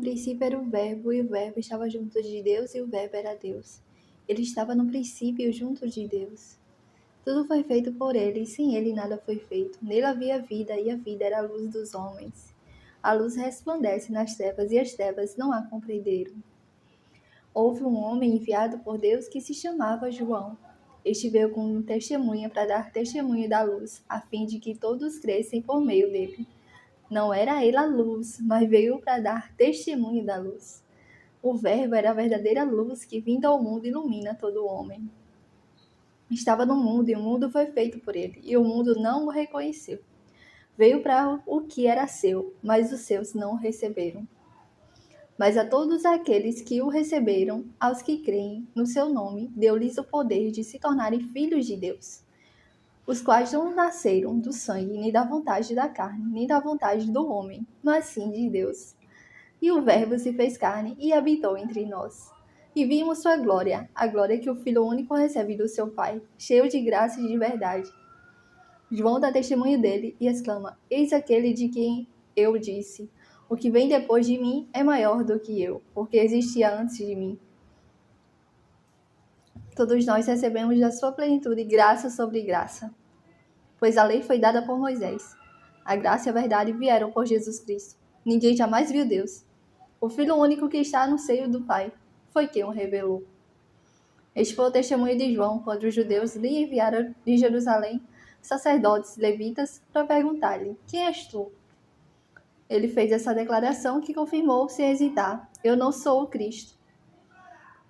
princípio era o Verbo, e o Verbo estava junto de Deus, e o Verbo era Deus. Ele estava no princípio junto de Deus. Tudo foi feito por ele, e sem ele nada foi feito. Nele havia vida, e a vida era a luz dos homens. A luz resplandece nas trevas, e as trevas não a compreenderam. Houve um homem enviado por Deus que se chamava João. Este veio como testemunha para dar testemunho da luz, a fim de que todos crescem por meio dele. Não era ele a luz, mas veio para dar testemunho da luz. O Verbo era a verdadeira luz que, vindo ao mundo, ilumina todo homem. Estava no mundo, e o mundo foi feito por ele, e o mundo não o reconheceu. Veio para o que era seu, mas os seus não o receberam. Mas a todos aqueles que o receberam, aos que creem no seu nome, deu-lhes o poder de se tornarem filhos de Deus, os quais não nasceram do sangue, nem da vontade da carne, nem da vontade do homem, mas sim de Deus. E o Verbo se fez carne e habitou entre nós. E vimos sua glória, a glória que o Filho único recebe do seu Pai, cheio de graça e de verdade. João dá testemunho dele e exclama: Eis aquele de quem eu disse: o que vem depois de mim é maior do que eu, porque existia antes de mim. Todos nós recebemos da sua plenitude graça sobre graça, pois a lei foi dada por Moisés. A graça e a verdade vieram por Jesus Cristo. Ninguém jamais viu Deus. O Filho único que está no seio do Pai foi quem o revelou. Este foi o testemunho de João, quando os judeus lhe enviaram de Jerusalém sacerdotes levitas para perguntar-lhe: Quem és tu? Ele fez essa declaração que confirmou sem hesitar: Eu não sou o Cristo.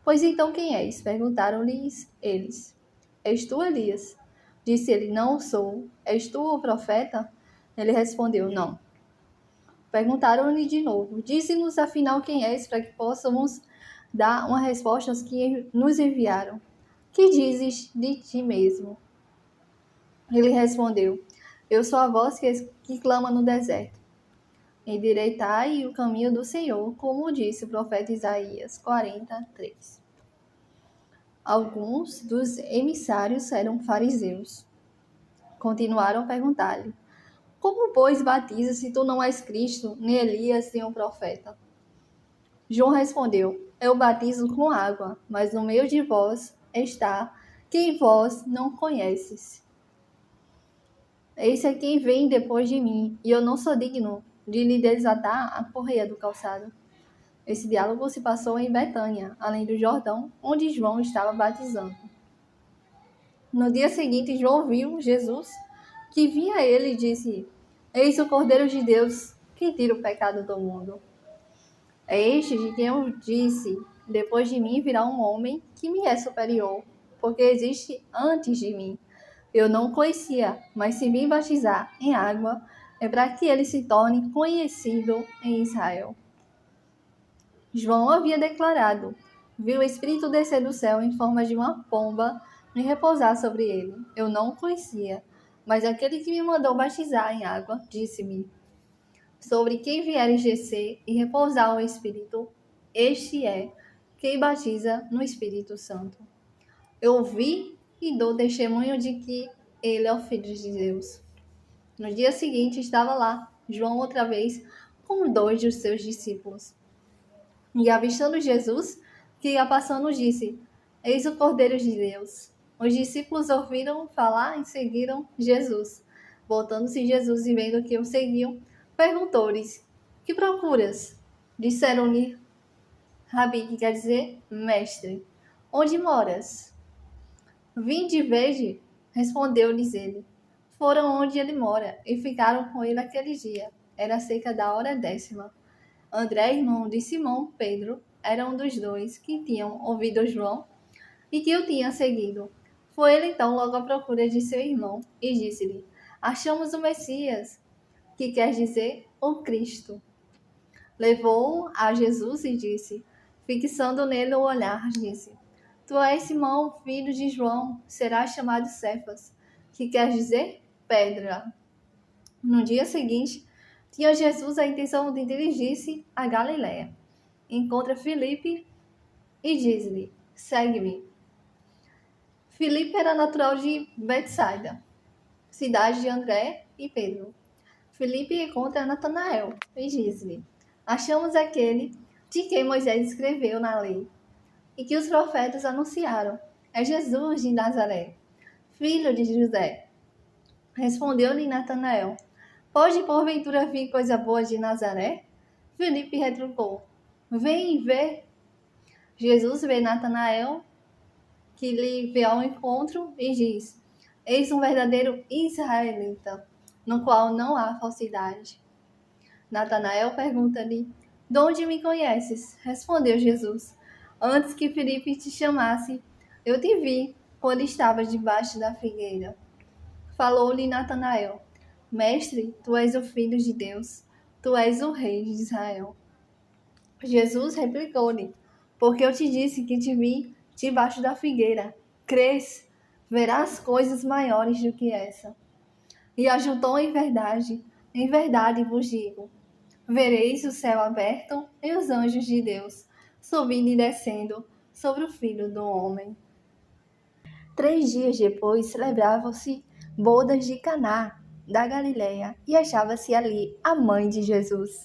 Pois então quem és? Perguntaram-lhes eles. És tu, Elias? Disse ele: Não o sou. És tu o profeta? Ele respondeu: Não. Perguntaram-lhe de novo: Dize-nos afinal quem és, para que possamos dar uma resposta aos que nos enviaram. Que dizes de ti mesmo? Ele respondeu: Eu sou a voz que clama no deserto. Endireitai o caminho do Senhor, como disse o profeta Isaías 43. Alguns dos emissários eram fariseus. Continuaram a perguntar-lhe: Como, pois, batiza se tu não és Cristo, nem Elias, nem um profeta? João respondeu: Eu batizo com água, mas no meio de vós está quem vós não conheces. Esse é quem vem depois de mim, e eu não sou digno de lhe desatar a correia do calçado. Esse diálogo se passou em Betânia, além do Jordão, onde João estava batizando. No dia seguinte, João viu Jesus, que vinha a ele e disse: Eis o Cordeiro de Deus, que tira o pecado do mundo. É este de quem eu disse: Depois de mim virá um homem que me é superior, porque existe antes de mim. Eu não o conhecia, mas se vim batizar em água, é para que ele se torne conhecido em Israel. João havia declarado: viu o Espírito descer do céu em forma de uma pomba e repousar sobre ele. Eu não o conhecia, mas aquele que me mandou batizar em água disse-me: sobre quem vieres descer e repousar o Espírito, este é quem batiza no Espírito Santo. Eu ouvi e dou testemunho de que ele é o Filho de Deus. No dia seguinte estava lá João outra vez com 2 de seus discípulos. E avistando Jesus, que ia passando, disse: Eis o Cordeiro de Deus. Os discípulos ouviram falar e seguiram Jesus. Voltando-se Jesus e vendo que o seguiam, perguntou-lhes: Que procuras? Disseram-lhe: Rabi, que quer dizer mestre, onde moras? Vinde e vede, respondeu-lhes ele. Foram onde ele mora e ficaram com ele aquele dia. Era cerca da hora 10ª. André, irmão de Simão Pedro, era um dos 2 que tinham ouvido João e que o tinha seguido. Foi ele então logo à procura de seu irmão e disse-lhe: Achamos o Messias, que quer dizer o Cristo. Levou-o a Jesus e disse, fixando nele o olhar, disse: Tu és Simão, filho de João, serás chamado Cefas, que quer dizer pedra. No dia seguinte, tinha Jesus a intenção de dirigir-se a Galiléia. Encontra Filipe e diz-lhe: Segue-me. Filipe era natural de Betsaida, cidade de André e Pedro. Filipe encontra Natanael e diz-lhe: Achamos aquele de quem Moisés escreveu na lei e que os profetas anunciaram. É Jesus de Nazaré, filho de José. Respondeu-lhe Natanael: Pode porventura vir coisa boa de Nazaré? Filipe retrucou: Vem e vê. Jesus vê Natanael, que lhe vê ao encontro, e diz: Eis um verdadeiro israelita, no qual não há falsidade. Natanael pergunta-lhe: De onde me conheces? Respondeu Jesus: Antes que Filipe te chamasse, eu te vi quando estavas debaixo da figueira. Falou-lhe Natanael: Mestre, tu és o Filho de Deus, tu és o Rei de Israel. Jesus replicou-lhe: Porque eu te disse que te vi debaixo da figueira. Crês? Verás coisas maiores do que essa. E ajudou em verdade vos digo: vereis o céu aberto e os anjos de Deus subindo e descendo sobre o Filho do Homem. 3 dias depois celebravam-se bodas de Caná da Galileia e achava-se ali a mãe de Jesus.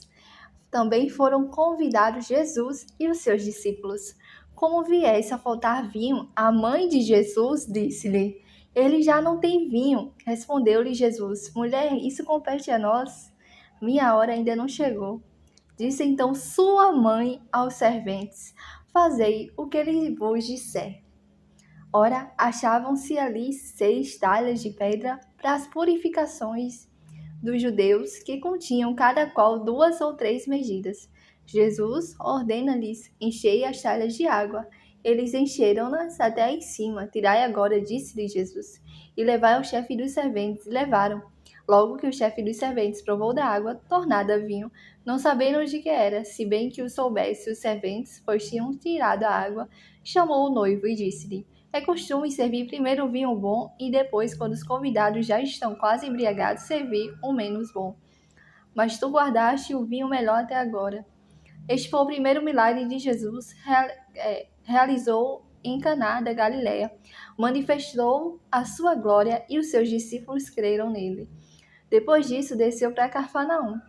Também foram convidados Jesus e os seus discípulos. Como viesse a faltar vinho, a mãe de Jesus disse-lhe: Ele já não tem vinho. Respondeu-lhe Jesus: Mulher, isso compete a nós. Minha hora ainda não chegou. Disse então sua mãe aos serventes: Fazei o que ele vos disser. Ora, achavam-se ali 6 talhas de pedra para as purificações dos judeus, que continham cada qual 2 ou 3 medidas. Jesus ordena-lhes: enchei as talhas de água. Eles encheram-nas até em cima. Tirai agora, disse-lhe Jesus, e levai ao chefe dos serventes. Levaram. Logo que o chefe dos serventes provou da água, tornada vinho, não sabendo de que era, se bem que o soubesse os serventes, pois tinham tirado a água, chamou o noivo e disse-lhe: é costume servir primeiro o vinho bom e depois, quando os convidados já estão quase embriagados, servir o menos bom. Mas tu guardaste o vinho melhor até agora. Este foi o primeiro milagre de Jesus realizou em Caná da Galileia. Manifestou a sua glória e os seus discípulos creram nele. Depois disso, desceu para Cafarnaum,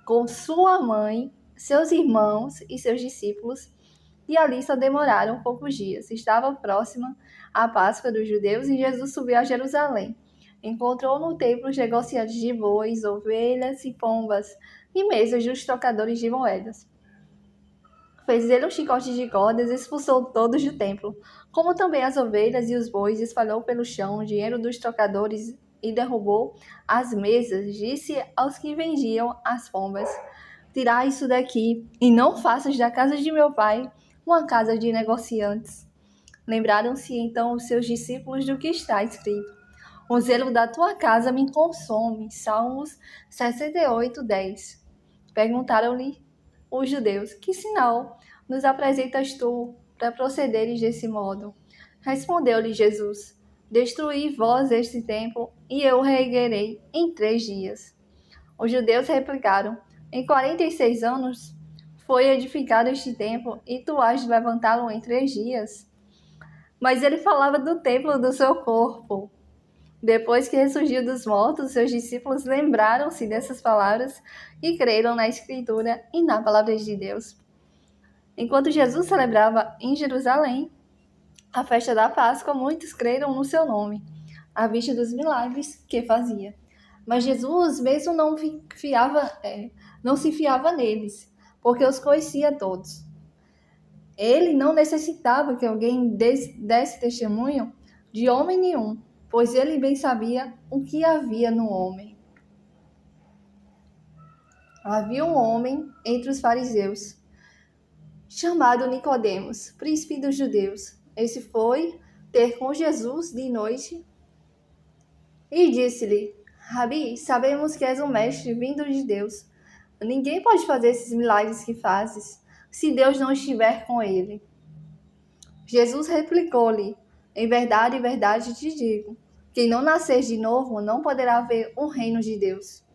com sua mãe, seus irmãos e seus discípulos, e ali só demoraram poucos dias. Estava próxima a Páscoa dos judeus e Jesus subiu a Jerusalém. Encontrou no templo os negociantes de bois, ovelhas e pombas, e mesas dos trocadores de moedas. Fez ele um chicote de cordas e expulsou todos do templo, como também as ovelhas e os bois, espalhou pelo chão o dinheiro dos trocadores e derrubou as mesas. Disse aos que vendiam as pombas: Tirai isso daqui, e não faças da casa de meu pai uma casa de negociantes. Lembraram-se então os seus discípulos do que está escrito: O zelo da tua casa me consome. Salmos 68, 10. Perguntaram-lhe os judeus: Que sinal nos apresentas tu para procederes desse modo? Respondeu-lhe Jesus: Destruí vós este templo, e eu o reerguerei em 3 dias. Os judeus replicaram: Em 46 anos foi edificado este templo, e tu has de levantá-lo em 3 dias? Mas ele falava do templo do seu corpo. Depois que ressurgiu dos mortos, seus discípulos lembraram-se dessas palavras e creram na Escritura e na palavra de Deus. Enquanto Jesus celebrava em Jerusalém a festa da Páscoa, muitos creram no seu nome, à vista dos milagres que fazia. Mas Jesus mesmo não se fiava neles, porque os conhecia todos. Ele não necessitava que alguém desse testemunho de homem nenhum, pois ele bem sabia o que havia no homem. Havia um homem entre os fariseus, chamado Nicodemos, príncipe dos judeus. Esse foi ter com Jesus de noite e disse-lhe: Rabi, sabemos que és um mestre vindo de Deus. Ninguém pode fazer esses milagres que fazes, se Deus não estiver com ele. Jesus replicou-lhe: Em verdade te digo, quem não nascer de novo não poderá ver o reino de Deus.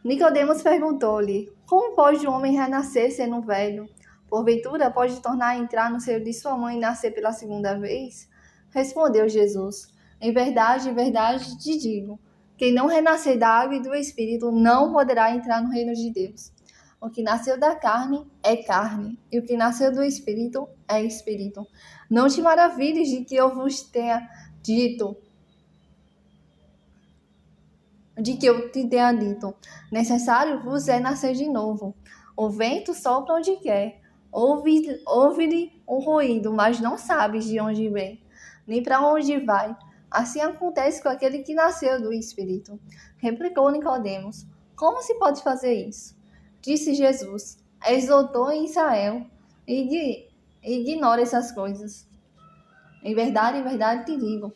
Nicodemos perguntou-lhe: Como pode um homem renascer sendo velho? Porventura pode tornar a entrar no seio de sua mãe e nascer pela segunda vez? Respondeu Jesus: Em verdade te digo, quem não renascer da água e do Espírito não poderá entrar no reino de Deus. O que nasceu da carne é carne, e o que nasceu do Espírito é Espírito. Não te maravilhes de que eu vos tenha dito, necessário vos é nascer de novo. O vento sopra onde quer, ouve-lhe um ruído, mas não sabes de onde vem, nem para onde vai. Assim acontece com aquele que nasceu do Espírito. Replicou Nicodemos: como se pode fazer isso? Disse Jesus: és doutor em Israel e ignora essas coisas. Em verdade te digo,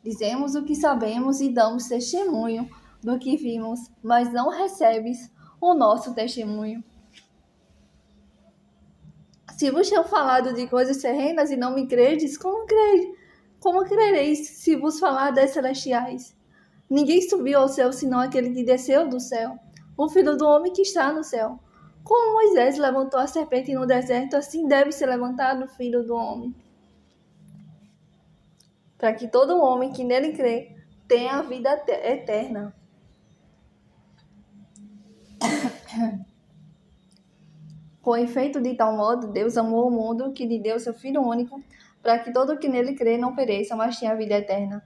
dizemos o que sabemos e damos testemunho do que vimos, mas não recebes o nosso testemunho. Se vos tenho falado de coisas terrenas e não me credes, como crereis se vos falar das celestiais? Ninguém subiu ao céu senão aquele que desceu do céu, o Filho do homem que está no céu. Como Moisés levantou a serpente no deserto, assim deve ser levantado o Filho do homem, para que todo homem que nele crê tenha a vida eterna. Com efeito, de tal modo, Deus amou o mundo que lhe deu seu Filho único, para que todo o que nele crê não pereça, mas tenha a vida eterna.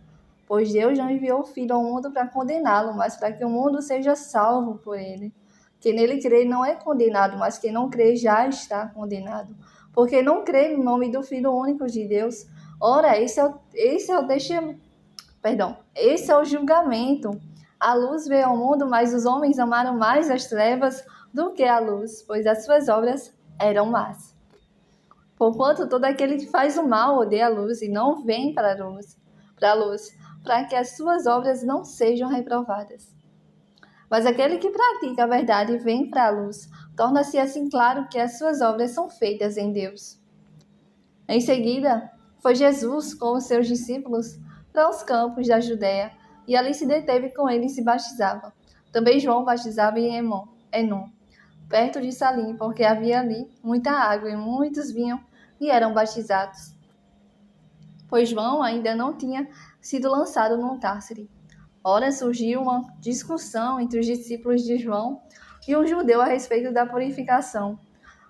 Pois Deus não enviou o Filho ao mundo para condená-lo, mas para que o mundo seja salvo por ele. Quem nele crê não é condenado, mas quem não crê já está condenado, porque não crê no nome do Filho único de Deus. Ora, esse é o julgamento. A luz veio ao mundo, mas os homens amaram mais as trevas do que a luz, pois as suas obras eram más. Porquanto todo aquele que faz o mal odeia a luz e não vem para a luz, para que as suas obras não sejam reprovadas. Mas aquele que pratica a verdade vem para a luz, torna-se assim claro que as suas obras são feitas em Deus. Em seguida, foi Jesus com os seus discípulos para os campos da Judéia, e ali se deteve com eles e se batizava. Também João batizava em Enom, perto de Salim, porque havia ali muita água, e muitos vinham e eram batizados, pois João ainda não tinha sido lançado no cárcere. Ora, surgiu uma discussão entre os discípulos de João e um judeu a respeito da purificação.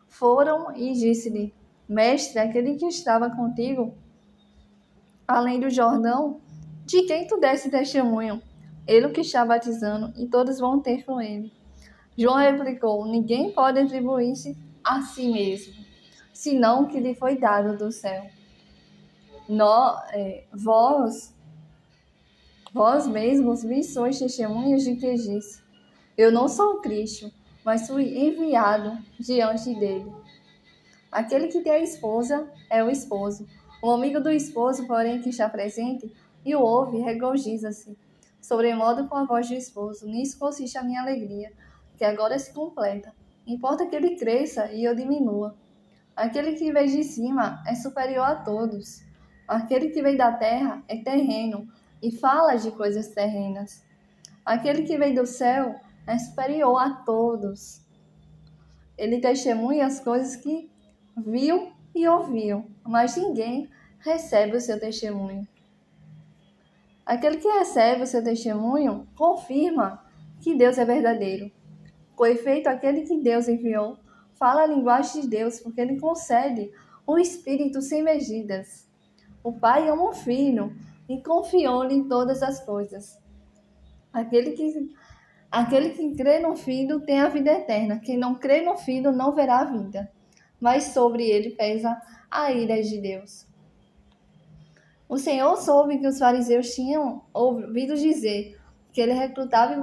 Foram e disse-lhe: Mestre, aquele que estava contigo, além do Jordão, de quem tu desse testemunho? Ele o que está batizando, e todos vão ter com ele. João replicou: Ninguém pode atribuir-se a si mesmo, senão o que lhe foi dado do céu. Vós mesmos me sois testemunhas de que disse: Eu não sou o Cristo, mas fui enviado diante dele. Aquele que tem a esposa é o esposo. O amigo do esposo, porém, que está presente e o ouve, regozija-se, sobremodo com a voz do esposo. Nisso consiste a minha alegria, que agora se completa. Importa que ele cresça e eu diminua. Aquele que vem de cima é superior a todos. Aquele que vem da terra é terreno e fala de coisas terrenas. Aquele que vem do céu é superior a todos. Ele testemunha as coisas que viu e ouviu, mas ninguém recebe o seu testemunho. Aquele que recebe o seu testemunho confirma que Deus é verdadeiro. Com efeito, aquele que Deus enviou fala a linguagem de Deus, porque ele concede um espírito sem medidas. O Pai ama o Filho e confiou-lhe todas as coisas. Aquele que crê no Filho tem a vida eterna. Quem não crê no Filho não verá a vida, mas sobre ele pesa a ira de Deus. O Senhor soube que os fariseus tinham ouvido dizer que ele recrutava e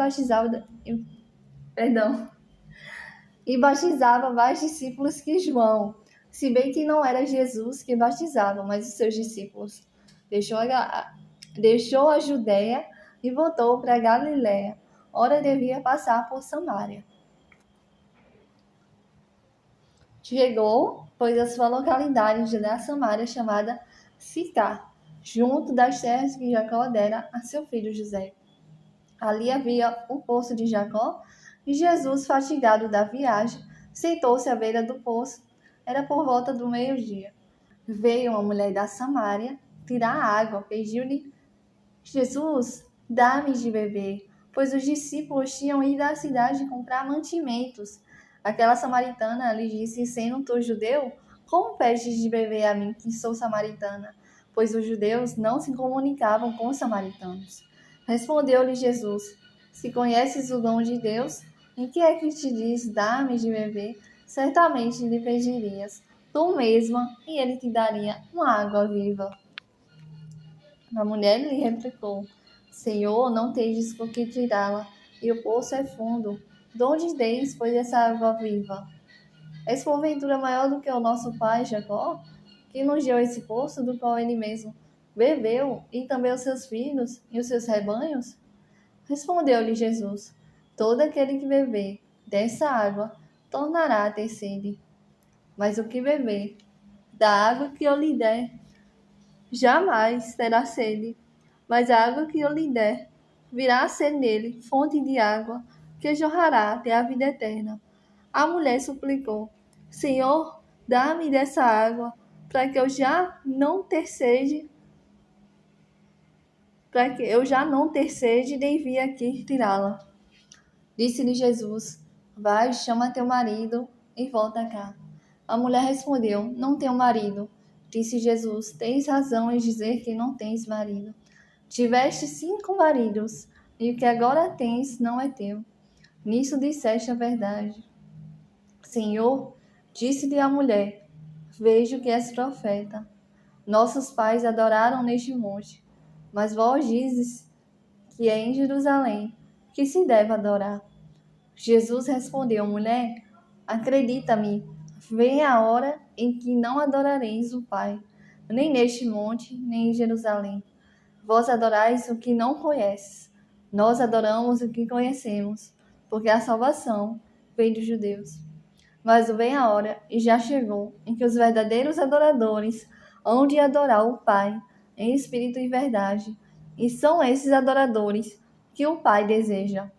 batizava mais discípulos que João, se bem que não era Jesus que batizava, mas os seus discípulos. Deixou a Judéia e voltou para Galiléia. Ora, devia passar por Samaria. Chegou, pois, a sua localidade da Samaria, chamada Sicar, junto das terras que Jacó dera a seu filho José. Ali havia o poço de Jacó, e Jesus, fatigado da viagem, sentou-se à beira do poço. Era por volta do meio-dia. Veio uma mulher da Samaria tirar água, pediu-lhe: Jesus, dá-me de beber, pois os discípulos tinham ido à cidade comprar mantimentos. Aquela samaritana lhe disse: sendo tu judeu, como pedes de beber a mim, que sou samaritana? Pois os judeus não se comunicavam com os samaritanos. Respondeu-lhe Jesus: se conheces o dom de Deus, em que é que te diz: dá-me de beber? Certamente lhe pedirias tu mesma, e ele te daria uma água viva. A mulher lhe replicou: Senhor, não tendes com que tirá-la, e o poço é fundo. De onde tens, pois, essa água viva? És porventura maior do que o nosso pai Jacó, que nos deu esse poço do qual ele mesmo bebeu, e também os seus filhos e os seus rebanhos? Respondeu-lhe Jesus: todo aquele que beber dessa água tornará a ter sede. Mas o que beber da água que eu lhe der, jamais terá sede. Mas a água que eu lhe der virá a ser nele fonte de água que jorrará até a vida eterna. A mulher suplicou: Senhor, dá-me dessa água, para que eu já não ter sede, nem vir aqui tirá-la. Disse-lhe Jesus: vai, chama teu marido e volta cá. A mulher respondeu: não tenho marido. Disse Jesus: tens razão em dizer que não tens marido. Tiveste 5 maridos, e o que agora tens não é teu. Nisso disseste a verdade. Senhor, disse-lhe a mulher: vejo que és profeta. Nossos pais adoraram neste monte, mas vós dizes que é em Jerusalém que se deve adorar. Jesus respondeu: mulher, acredita-me, vem a hora em que não adorareis o Pai, nem neste monte, nem em Jerusalém. Vós adorais o que não conheces. Nós adoramos o que conhecemos, porque a salvação vem dos judeus. Mas vem a hora, e já chegou, em que os verdadeiros adoradores hão de adorar o Pai em espírito e verdade. E são esses adoradores que o Pai deseja.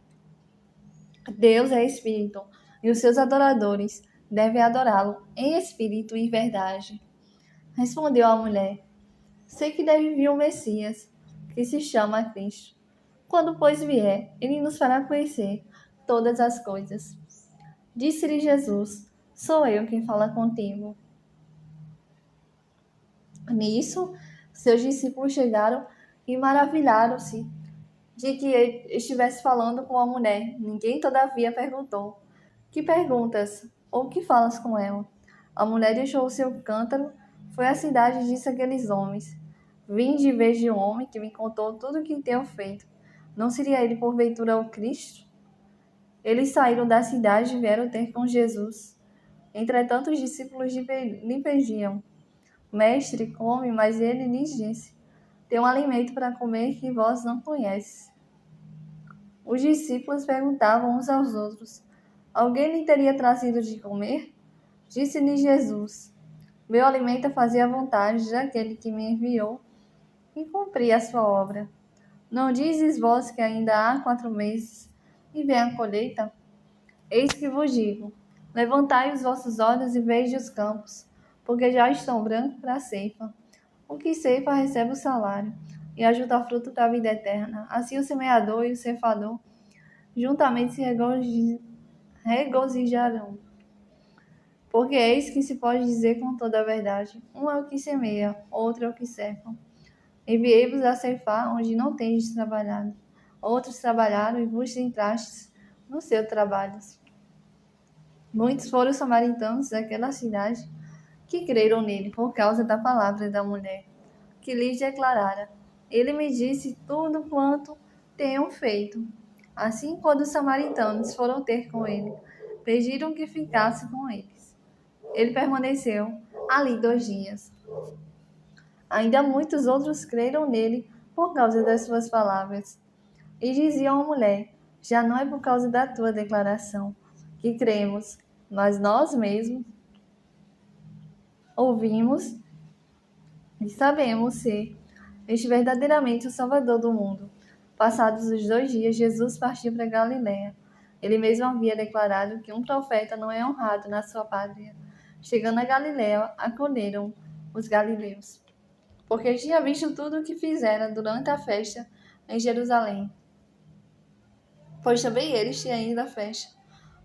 Deus é espírito, e os seus adoradores devem adorá-lo em espírito e verdade. Respondeu a mulher: sei que deve vir o Messias, que se chama Cristo. Quando, pois, vier, ele nos fará conhecer todas as coisas. Disse-lhe Jesus: sou eu quem fala contigo. Nisso, seus discípulos chegaram e maravilharam-se de que ele estivesse falando com a mulher. Ninguém, todavia, perguntou: que perguntas? Ou que falas com ela? A mulher deixou o seu cântaro, foi à cidade e disse àqueles homens: vinde e veja um homem que me contou tudo o que tenho feito. Não seria ele, porventura, o Cristo? Eles saíram da cidade e vieram ter com Jesus. Entretanto, os discípulos lhe pediam: mestre, come, mas ele lhes disse: tem um alimento para comer que vós não conheces. Os discípulos perguntavam uns aos outros: alguém lhe teria trazido de comer? Disse-lhe Jesus: meu alimento é fazer a vontade daquele que me enviou e cumprir a sua obra. Não dizes vós que ainda há 4 meses e vem a colheita? Eis que vos digo: levantai os vossos olhos e vede os campos, porque já estão brancos para a ceifa. O que ceifa recebe o salário, e ajuda a fruto da vida eterna. Assim o semeador e o ceifador juntamente se regozijarão. Porque eis que se pode dizer com toda a verdade: um é o que semeia, outro é o que ceifa. Enviei-vos a ceifar onde não tendes trabalhado. Outros trabalharam e vos entrastes no seu trabalho. Muitos foram os samaritanos daquela cidade que creram nele por causa da palavra da mulher, que lhes declarara: ele me disse tudo quanto tenho feito. Assim, quando os samaritanos foram ter com ele, pediram que ficasse com eles. Ele permaneceu ali 2 dias. Ainda muitos outros creram nele por causa das suas palavras. E diziam à mulher: já não é por causa da tua declaração que cremos, mas nós mesmos ouvimos e sabemos ser este verdadeiramente o Salvador do mundo. Passados os 2 dias, Jesus partiu para Galiléia. Ele mesmo havia declarado que um profeta não é honrado na sua pátria. Chegando a Galiléia, acolheram os galileus, porque tinha visto tudo o que fizera durante a festa em Jerusalém. Pois também eles tinham ido à festa.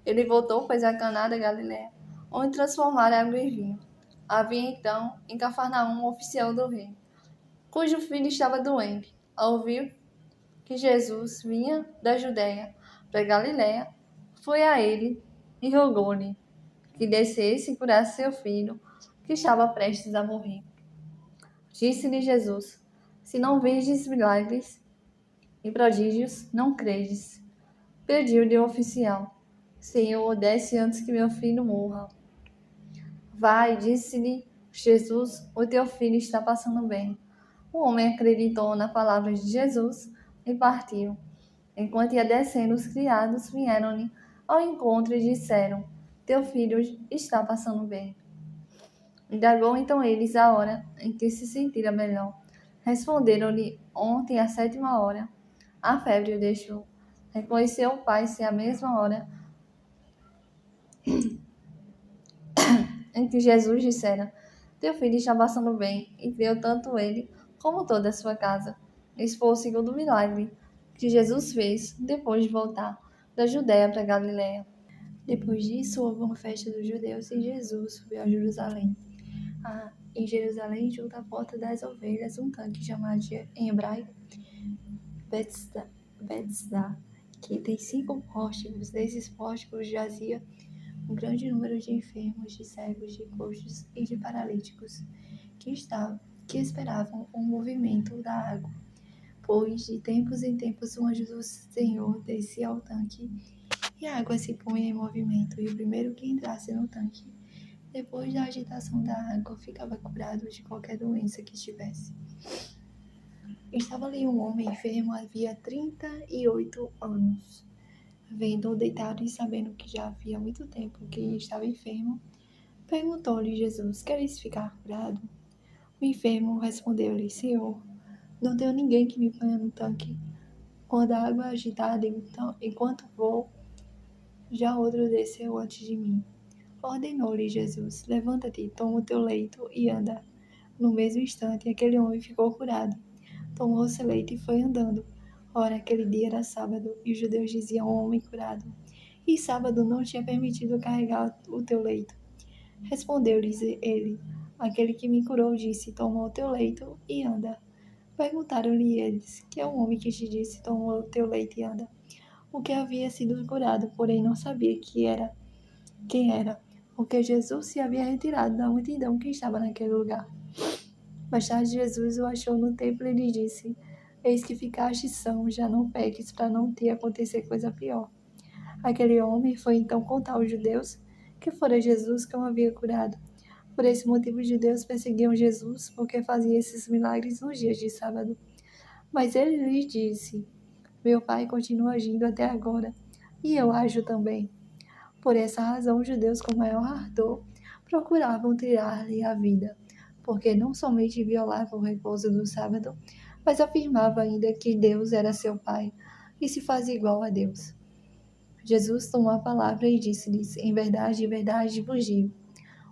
Ele voltou, pois, a Caná da Galiléia, onde transformara água em vinho. Havia então em Cafarnaum um oficial do rei, cujo filho estava doente. Ao ouvir que Jesus vinha da Judéia para Galiléia, foi a ele e rogou-lhe que descesse e curasse seu filho, que estava prestes a morrer. Disse-lhe Jesus: Se não virdes milagres e prodígios, não credes. Pediu-lhe o oficial: Senhor, desce antes que meu filho morra. Vai, disse-lhe Jesus, o teu filho está passando bem. O homem acreditou na palavra de Jesus e partiu. Enquanto ia descendo, os criados vieram-lhe ao encontro e disseram: Teu filho está passando bem. Indagou então eles a hora em que se sentira melhor. Responderam-lhe: Ontem, à 7ª hora, a febre o deixou. Reconheceu o pai ser a mesma hora em que Jesus dissera: Teu filho está passando bem, e creu tanto ele como toda a sua casa. Esse foi o segundo milagre que Jesus fez depois de voltar da Judéia para Galiléia. Depois disso, houve uma festa dos judeus e Jesus subiu a Jerusalém. Em Jerusalém, junto à porta das ovelhas, um tanque chamado em hebraico Bethesda, que tem 5 pórticos. Nesses pórticos jazia um grande número de enfermos, de cegos, de coxos e de paralíticos, que esperavam o movimento da água. Pois de tempos em tempos o anjo do Senhor descia ao tanque e a água se punha em movimento, e o primeiro que entrasse no tanque, depois da agitação da água, ficava curado de qualquer doença que tivesse. Estava ali um homem enfermo havia 38 anos. Vendo-o deitado e sabendo que já havia muito tempo que estava enfermo, perguntou-lhe Jesus: Queres ficar curado? O enfermo respondeu-lhe: Senhor, não tenho ninguém que me ponha no tanque quando a água é agitada, então, enquanto vou, já outro desceu antes de mim. Ordenou-lhe Jesus: Levanta-te, toma o teu leito e anda. No mesmo instante, aquele homem ficou curado. Tomou o seu leito e foi andando. Ora, aquele dia era sábado, e os judeus diziam ao homem curado: E sábado não tinha permitido carregar o teu leito. Respondeu-lhes ele: Aquele que me curou disse: Toma o teu leito e anda. Perguntaram-lhe eles: Que é o homem que te disse: Toma o teu leito e anda? O que havia sido curado, porém não sabia quem era, porque Jesus se havia retirado da multidão que estava naquele lugar. Mais tarde Jesus o achou no templo e lhe disse: Eis que ficaste são, já não peques, para não te acontecer coisa pior. Aquele homem foi então contar aos judeus que fora Jesus que o havia curado. Por esse motivo os judeus perseguiam Jesus, porque fazia esses milagres nos dias de sábado. Mas ele lhes disse: Meu Pai continua agindo até agora, e eu ajo também. Por essa razão, os judeus com maior ardor procuravam tirar-lhe a vida, porque não somente violava o repouso do sábado, mas afirmava ainda que Deus era seu Pai e se fazia igual a Deus. Jesus tomou a palavra e disse-lhes: Em verdade vos digo,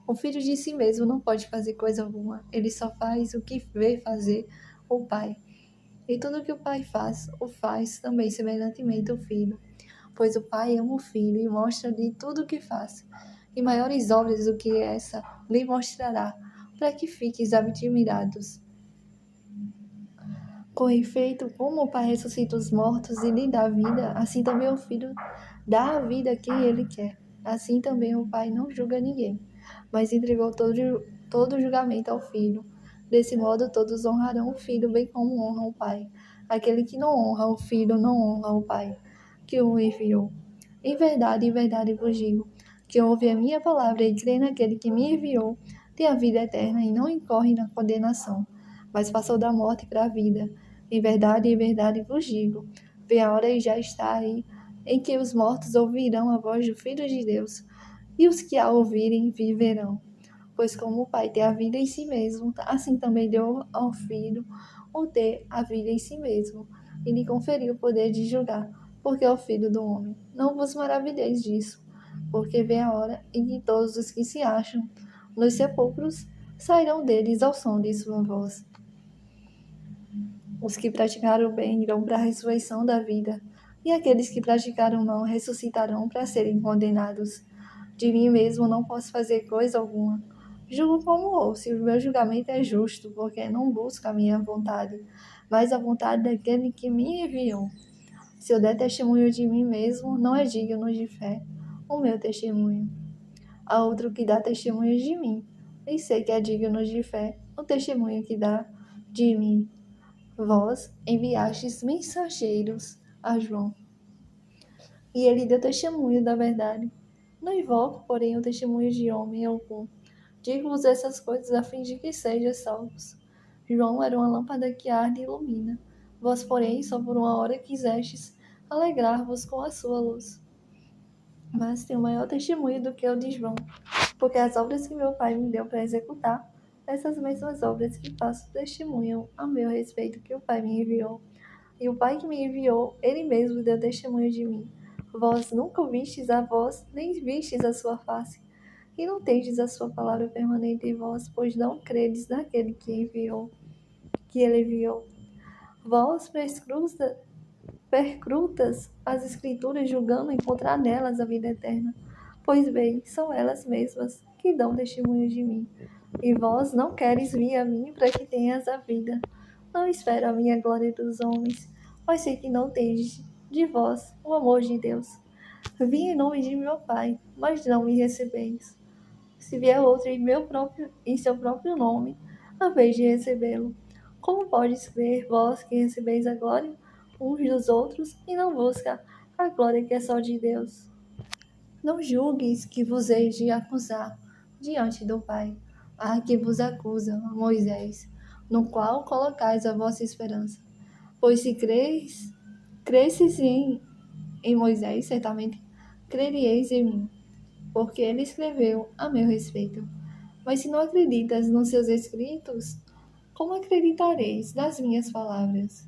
o Filho de si mesmo não pode fazer coisa alguma, ele só faz o que vê fazer o Pai. E tudo o que o Pai faz, o faz também semelhantemente o Filho, pois o Pai ama o Filho e mostra-lhe tudo o que faz. E maiores obras do que essa lhe mostrará, para que fiqueis admirados. Com efeito, como o Pai ressuscita os mortos e lhe dá vida, assim também o Filho dá a vida a quem ele quer. Assim também o Pai não julga ninguém, mas entregou todo o julgamento ao Filho. Desse modo todos honrarão o Filho bem como honram o Pai. Aquele que não honra o Filho não honra o Pai, que o enviou. Em verdade vos digo, que ouve a minha palavra e crê naquele que me enviou, tem a vida eterna e não incorre na condenação, mas passou da morte para a vida. Em verdade vos digo, vem a hora e já está aí, em que os mortos ouvirão a voz do Filho de Deus, e os que a ouvirem viverão. Pois como o Pai tem a vida em si mesmo, assim também deu ao Filho o ter a vida em si mesmo, e lhe conferiu o poder de julgar, porque é o Filho do homem. Não vos maravilheis disso, porque vem a hora em que todos os que se acham nos sepulcros sairão deles ao som de sua voz. Os que praticaram o bem irão para a ressurreição da vida, E aqueles que praticaram o mal ressuscitarão para serem condenados. De mim mesmo não posso fazer coisa alguma. Julgo como ouço, e o meu julgamento é justo, porque não busco a minha vontade, mas a vontade daquele que me enviou. Se eu der testemunho de mim mesmo, não é digno de fé o meu testemunho. Há outro que dá testemunho de mim, e sei que é digno de fé o testemunho que dá de mim. Vós enviastes mensageiros a João, e ele deu testemunho da verdade. Não invoco, porém, o testemunho de homem algum. Digo-vos essas coisas a fim de que sejam salvos. João era uma lâmpada que arde e ilumina. Vós, porém, só por uma hora quisestes alegrar-vos com a sua luz. Mas tenho maior testemunho do que o de João, porque as obras que meu Pai me deu para executar, essas mesmas obras que faço testemunham a meu respeito que o Pai me enviou. E o Pai que me enviou, ele mesmo deu testemunho de mim. Vós nunca o vistes a vós, nem vistes a sua face, e não tendes a sua palavra permanente em vós, pois não credes naquele que ele enviou. Vós perscrutas as Escrituras, julgando encontrar nelas a vida eterna. Pois bem, são elas mesmas que dão testemunho de mim. E vós não queres vir a mim para que tenhas a vida. Não espero a minha glória dos homens, mas sei que não tendes de vós o amor de Deus. Vim em nome de meu Pai, mas não me recebeis. Se vier outro em seu próprio nome, a vez de recebê-lo. Como podes crer vós que recebeis a glória uns dos outros e não busca a glória que é só de Deus? Não julgues que vos heis de acusar diante do Pai. Há que vos acusa, Moisés, no qual colocais a vossa esperança. Pois se cresces em Moisés, certamente crereis em mim, porque ele escreveu a meu respeito. Mas se não acreditas nos seus escritos, como acreditareis nas minhas palavras?